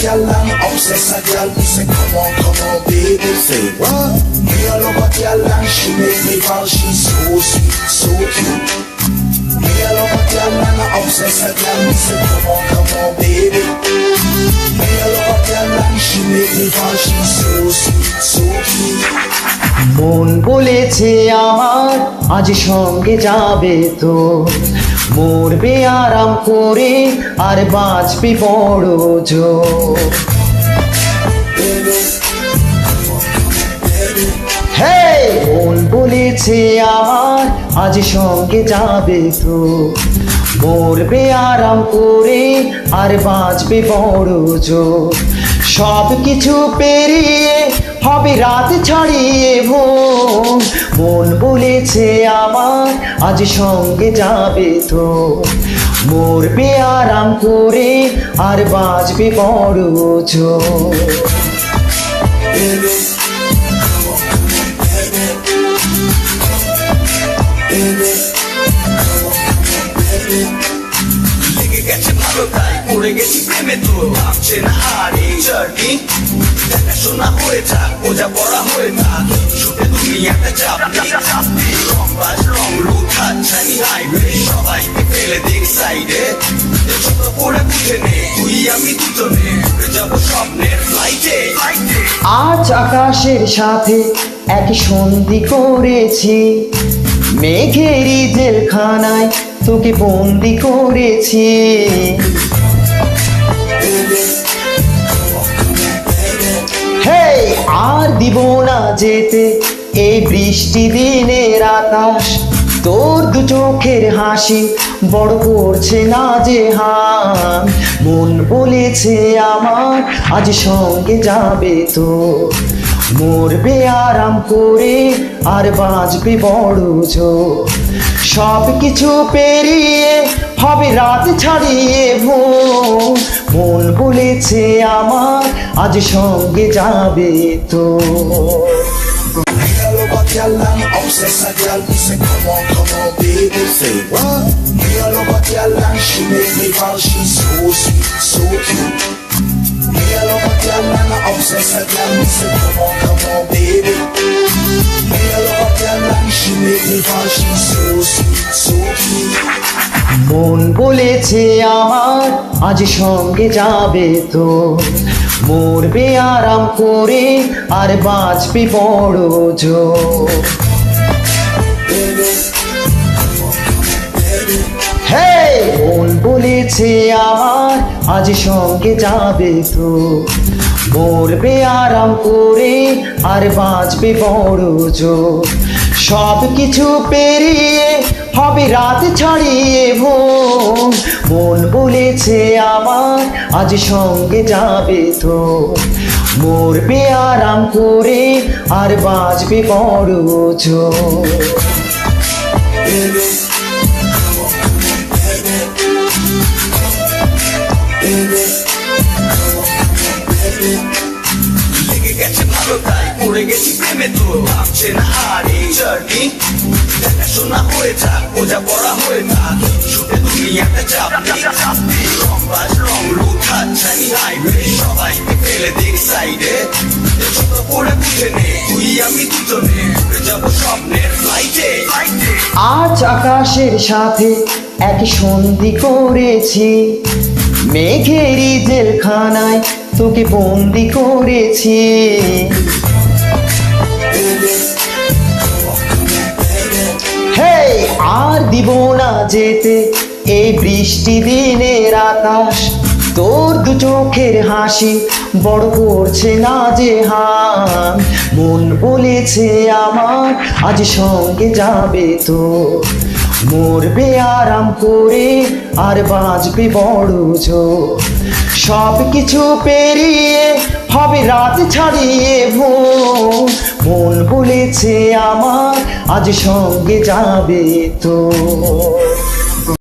girl and obsess a girl. Me say come on, baby. Say what? Me a love a girl and she make me fall. She's so sweet, so cute. Me a love a girl and I obsess a girl. Me say come on, baby. Me a love a girl and she make me fall. She's so sweet, so cute. মন বলেছে আমার আজ সঙ্গে যাবে তো, মরবে আরাম করে আর বাঁচবে বড় জোর। হে মন বলেছে আমার আজ সঙ্গে যাবে তো, মরবে আরাম করে আর বাঁচবে বড় জোর। সব কিছু পেরিয়ে হবে রাত ছাড়িয়ে ভোর। মন বলেছে আমার আজ সঙ্গে যাবে তো, মরবে আরাম করে আর বাঁচবে বড় জোর। লেগে গেছে ভালো তাই পড়ে গেছি প্রেমে তো ভাবছে না আর এই জার্নি। দেখাশোনা হয়ে থাক বোঝা পড়া হয়ে থাক ছুটে দুনিয়াতে চাপনি রংবাজ রং রুট হাতছানি হাইওয়ে সবাইকে ফেলে দিক সাইডে ছোট পড়ে বুঝে নে তুই আমি দুজনে উড়ে যাবো স্বপ্নের ফ্লাইটে। আজ আকাশের সাথে এক সন্ধি করেছি, মেঘেরই জেলখানায় তোকে বন্দি করেছি। হে আর দিব না যেতে এই বৃষ্টি দিনের আকাশ, তোর দু চোখের হাসি বড় করছে না যে হান। মন বলেছে আমার আজ সঙ্গে যাবে তো, মরবে আরাম করে আর বাঁচবে বড় জোর। সব কিছু পেরিয়ে হবে রাত ছাড়িয়ে ভোর। মন বলেছে আমার আজ সঙ্গে যাবে তো। Girl and obsess a girl, me say come on, baby. Say what? Me a love a girl and she make me fall. She's so sweet, so cute. Me a love a girl and I obsess a girl. Me say come on, baby. Me a love a girl and she make me fall. She's so sweet, so cute. মন বলেছে আমার আজ সঙ্গে যাবে তো, মরবে আরাম করে আর বাঁচবে বড় জোর। হে মন বলেছে আমার আজ সঙ্গে যাবে তো, মরবে আরাম করে আর বাঁচবে বড় জোর। সব কিছু পেরিয়ে হবে রাত ছাড়িয়ে ভোর। মন বলেছে আমার আজ সঙ্গে যাবে তো, মরবে আরাম করে আর বাঁচবে বড় জোর। লেগে গেছে ভালো তাই পড়ে গেছি প্রেমে তো ভাবছে না আর এই জার্নি। দেখাশোনা হয়ে থাক বোঝা পড়া হয়ে থাক ছুটে দুনিয়াতে চাপনি রংবাজ রং রুট হাতছানি হাইওয়ে সবাইকে ফেলে দিক সাইডে ছোট পড়ে বুঝে নে তুই আমি দুজনে উড়ে যাবো স্বপ্নের ফ্লাইটে। আজ আকাশের সাথে এক সন্ধি করেছি, মেঘেরই জেলখানায় তোকে বন্দি করেছি। হে আর দিব না যেতে এই বৃষ্টি দিনের আকাশ, তোর দু চোখের হাসি বড় করছে না যে হান। মন বলেছে আমার আজ সঙ্গে যাবে তো, মরবে আরাম করে আর বাঁচবে বড় জোর। সব কিছু পেরিয়ে হবে রাত ছাড়িয়ে ভোর। মন বলেছে আমার আজ সঙ্গে যাবে তো।